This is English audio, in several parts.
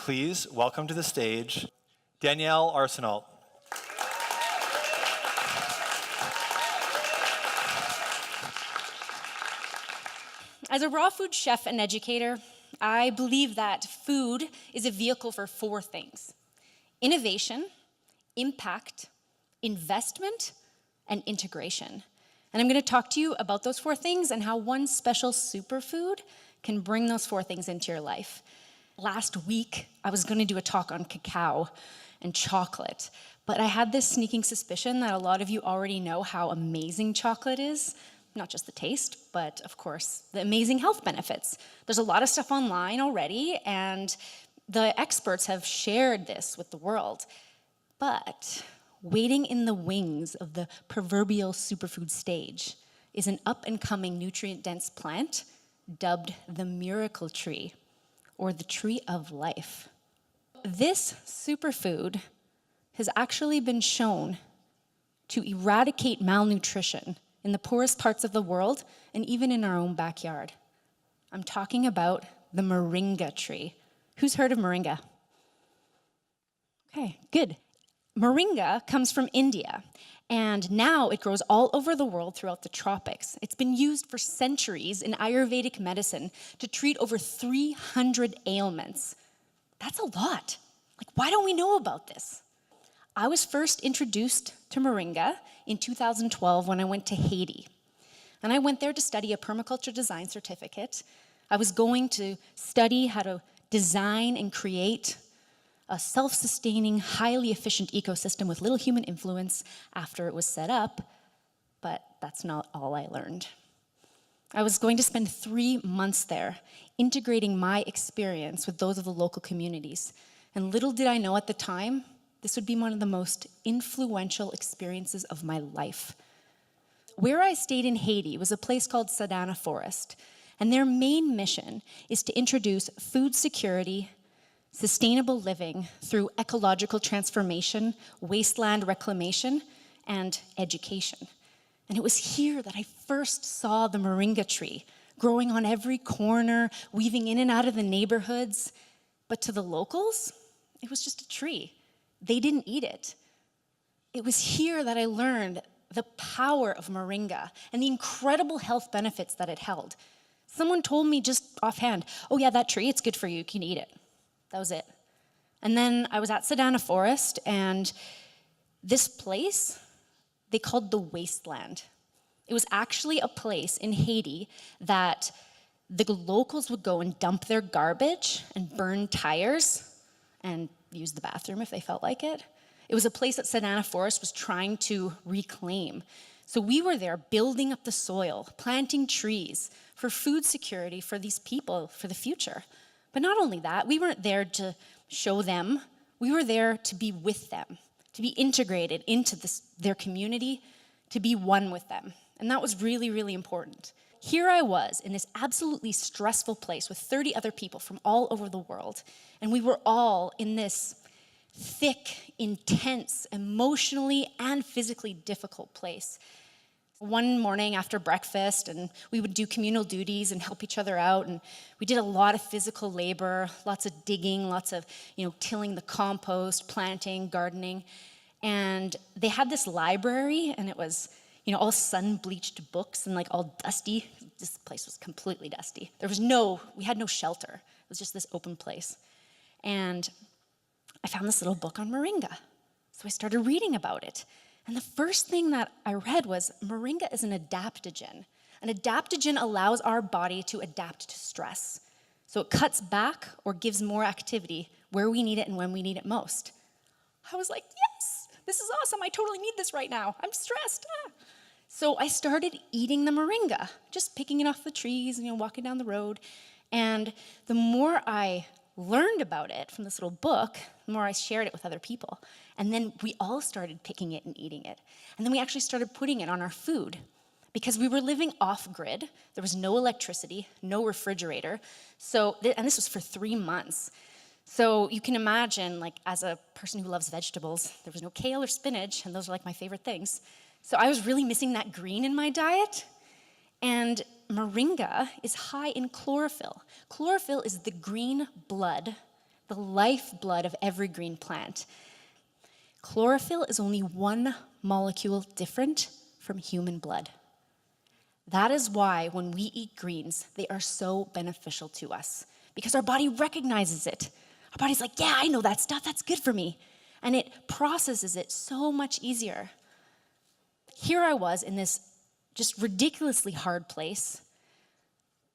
please welcome to the stage Danielle Arsenault. As a raw food chef and educator, I believe that food is a vehicle for four things: innovation, impact, investment, and integration. And I'm going to talk to you about those four things and how one special superfood can bring those four things into your life. Last week, I was going to do a talk on cacao and chocolate, but I had this sneaking suspicion that a lot of you already know how amazing chocolate is. Not just the taste, but of course, the amazing health benefits. There's a lot of stuff online already, and the experts have shared this with the world. But waiting in the wings of the proverbial superfood stage is an up-and-coming nutrient-dense plant dubbed the miracle tree, or the tree of life. This superfood has actually been shown to eradicate malnutrition in the poorest parts of the world, and even in our own backyard. I'm talking about the Moringa tree. Who's heard of Moringa? Okay, good. Moringa comes from India, and now it grows all over the world throughout the tropics. It's been used for centuries in Ayurvedic medicine to treat over 300 ailments. That's a lot. Like, why don't we know about this? I was first introduced to Moringa in 2012 when I went to Haiti. And I went there to study a permaculture design certificate. I was going to study how to design and create a self-sustaining, highly efficient ecosystem with little human influence after it was set up, but that's not all I learned. I was going to spend 3 months there, integrating my experience with those of the local communities. And little did I know at the time, this would be one of the most influential experiences of my life. Where I stayed in Haiti was a place called Sadana Forest, and their main mission is to introduce food security, sustainable living through ecological transformation, wasteland reclamation, and education. And it was here that I first saw the Moringa tree, growing on every corner, weaving in and out of the neighborhoods. But to the locals, it was just a tree. They didn't eat it. It was here that I learned the power of Moringa and the incredible health benefits that it held. Someone told me just offhand, oh yeah, that tree, it's good for you, you can eat it. That was it. And then I was at Sadana Forest, and this place, they called the wasteland. It was actually a place in Haiti that the locals would go and dump their garbage and burn tires and use the bathroom if they felt like it. It was a place that Sadana Forest was trying to reclaim. So we were there building up the soil, planting trees for food security for these people for the future. But not only that, we weren't there to show them, we were there to be with them, to be integrated into their community, to be one with them. And that was really, really important. Here I was in this absolutely stressful place with 30 other people from all over the world, and we were all in this thick, intense, emotionally and physically difficult place. One morning after breakfast, and we would do communal duties and help each other out, and we did a lot of physical labor, lots of digging, lots of tilling the compost, planting, gardening, and they had this library, and it was all sun-bleached books and like all dusty. This place was completely dusty. We had no shelter. It was just this open place. And I found this little book on Moringa. So I started reading about it. And the first thing that I read was Moringa is an adaptogen. An adaptogen allows our body to adapt to stress. So it cuts back or gives more activity where we need it and when we need it most. I was like, yes, this is awesome. I totally need this right now. I'm stressed. So I started eating the Moringa, just picking it off the trees and walking down the road. And the more I learned about it from this little book, the more I shared it with other people. And then we all started picking it and eating it. And then we actually started putting it on our food because we were living off-grid. There was no electricity, no refrigerator. And this was for 3 months. So you can imagine, like, as a person who loves vegetables, there was no kale or spinach, and those are like my favorite things. So I was really missing that green in my diet. And Moringa is high in chlorophyll. Chlorophyll is the green blood, the lifeblood of every green plant. Chlorophyll is only one molecule different from human blood. That is why when we eat greens, they are so beneficial to us, because our body recognizes it. Our body's like, yeah, I know that stuff, that's good for me. And it processes it so much easier. Here I was in this just ridiculously hard place,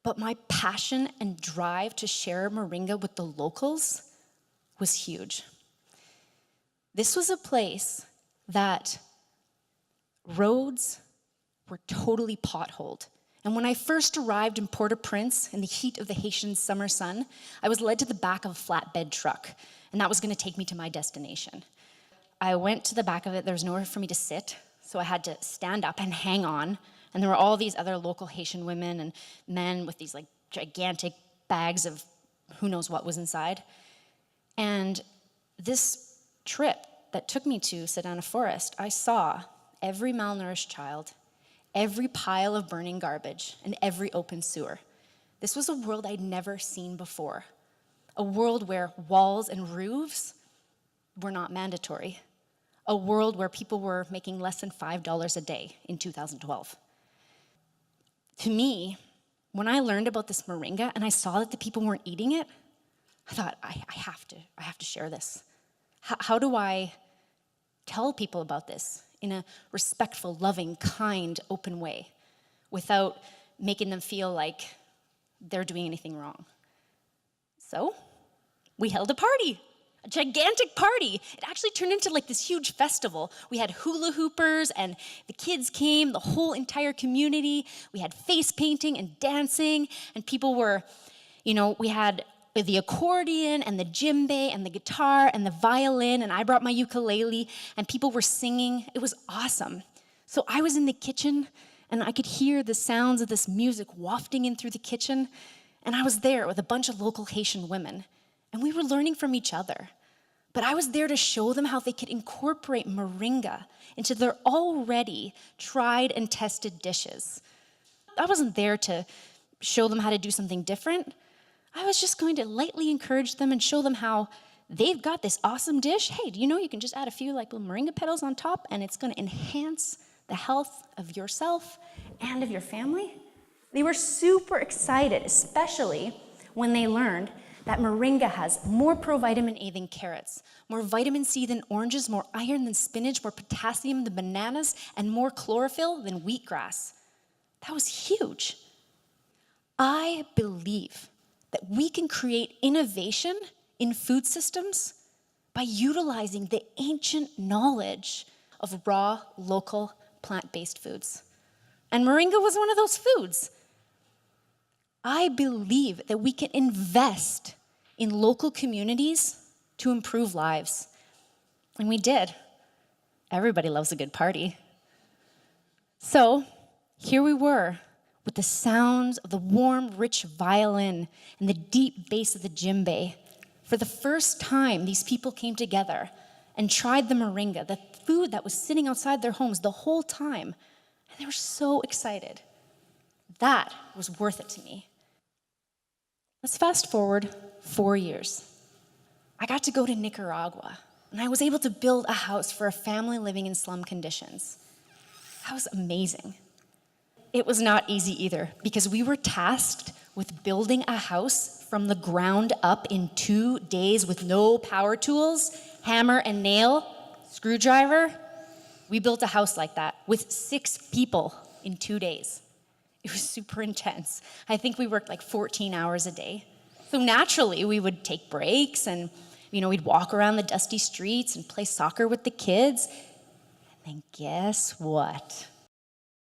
but my passion and drive to share Moringa with the locals was huge. This was a place that roads were totally potholed. And when I first arrived in Port-au-Prince in the heat of the Haitian summer sun, I was led to the back of a flatbed truck, and that was going to take me to my destination. I went to the back of it. There was nowhere for me to sit, so I had to stand up and hang on. And there were all these other local Haitian women and men with these like gigantic bags of who knows what was inside. And this trip that took me to Sedona Forest, I saw every malnourished child, every pile of burning garbage, and every open sewer. This was a world I'd never seen before. A world where walls and roofs were not mandatory. A world where people were making less than $5 a day in 2012. To me, when I learned about this moringa and I saw that the people weren't eating it, I thought, I have to share this. How do I tell people about this in a respectful, loving, kind, open way without making them feel like they're doing anything wrong? So we held a party, a gigantic party. It actually turned into like this huge festival. We had hula hoopers and the kids came, the whole entire community. We had face painting and dancing, and people were, we had the accordion and the djembe and the guitar and the violin, and I brought my ukulele, and people were singing. It was awesome. So I was in the kitchen, and I could hear the sounds of this music wafting in through the kitchen, and I was there with a bunch of local Haitian women, and we were learning from each other. But I was there to show them how they could incorporate moringa into their already tried and tested dishes. I wasn't there to show them how to do something different. I was just going to lightly encourage them and show them how they've got this awesome dish. Hey, do you know you can just add a few like little moringa petals on top and it's going to enhance the health of yourself and of your family? They were super excited, especially when they learned that moringa has more provitamin A than carrots, more vitamin C than oranges, more iron than spinach, more potassium than bananas, and more chlorophyll than wheatgrass. That was huge. I believe that we can create innovation in food systems by utilizing the ancient knowledge of raw, local, plant-based foods. And moringa was one of those foods. I believe that we can invest in local communities to improve lives. And we did. Everybody loves a good party. So here we were, with the sounds of the warm, rich violin and the deep bass of the djembe. For the first time, these people came together and tried the moringa, the food that was sitting outside their homes the whole time. And they were so excited. That was worth it to me. Let's fast forward 4 years. I got to go to Nicaragua, and I was able to build a house for a family living in slum conditions. That was amazing. It was not easy either, because we were tasked with building a house from the ground up in 2 days with no power tools, hammer and nail, screwdriver. We built a house like that with 6 people in 2 days. It was super intense. I think we worked like 14 hours a day. So naturally, we would take breaks and, we'd walk around the dusty streets and play soccer with the kids. And guess what?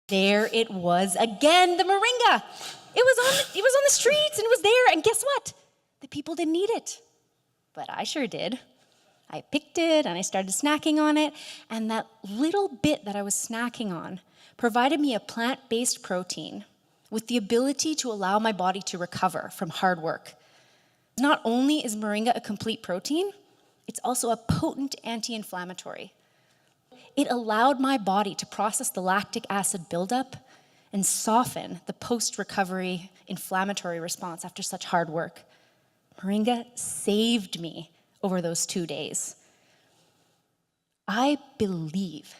There it was again, the moringa. It was on the streets and it was there, and guess what? The people didn't eat it, but I sure did. I picked it and I started snacking on it, and that little bit that I was snacking on provided me a plant-based protein with the ability to allow my body to recover from hard work. Not only is moringa a complete protein, it's also a potent anti-inflammatory. It allowed my body to process the lactic acid buildup and soften the post-recovery inflammatory response after such hard work. Moringa saved me over those 2 days. I believe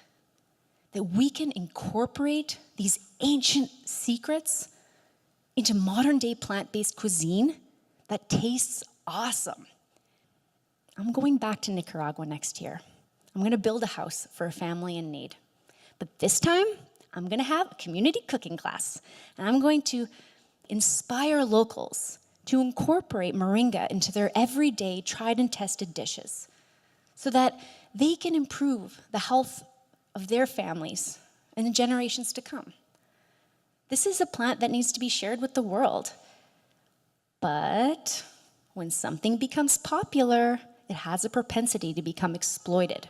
that we can incorporate these ancient secrets into modern-day plant-based cuisine that tastes awesome. I'm going back to Nicaragua next year. I'm gonna build a house for a family in need. But this time, I'm gonna have a community cooking class, and I'm going to inspire locals to incorporate moringa into their everyday tried and tested dishes so that they can improve the health of their families and the generations to come. This is a plant that needs to be shared with the world. But when something becomes popular, it has a propensity to become exploited.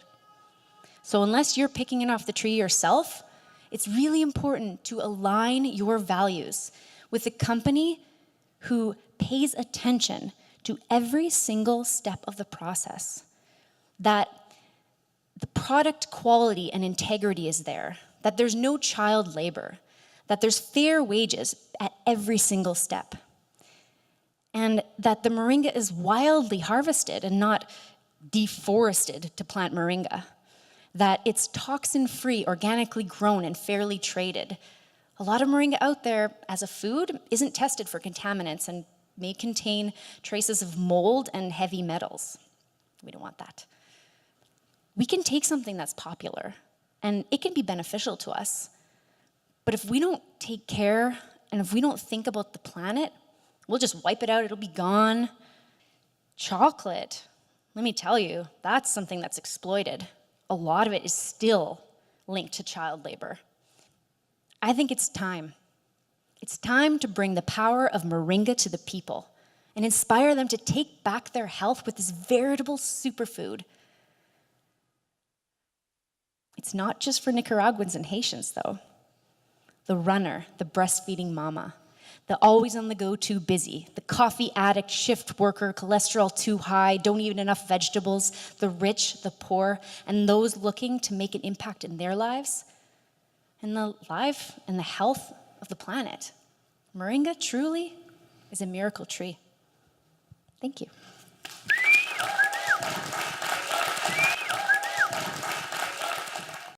So unless you're picking it off the tree yourself, it's really important to align your values with a company who pays attention to every single step of the process, that the product quality and integrity is there, that there's no child labor, that there's fair wages at every single step, and that the moringa is wildly harvested and not deforested to plant moringa, that it's toxin-free, organically grown, and fairly traded. A lot of moringa out there as a food isn't tested for contaminants and may contain traces of mold and heavy metals. We don't want that. We can take something that's popular, and it can be beneficial to us. But if we don't take care, and if we don't think about the planet, we'll just wipe it out, it'll be gone. Chocolate, let me tell you, that's something that's exploited. A lot of it is still linked to child labor. I think it's time. It's time to bring the power of moringa to the people and inspire them to take back their health with this veritable superfood. It's not just for Nicaraguans and Haitians, though. The runner, the breastfeeding mama, the always on the go too busy, the coffee addict, shift worker, cholesterol too high, don't eat enough vegetables, the rich, the poor, and those looking to make an impact in their lives and the life and the health of the planet. Moringa truly is a miracle tree. Thank you.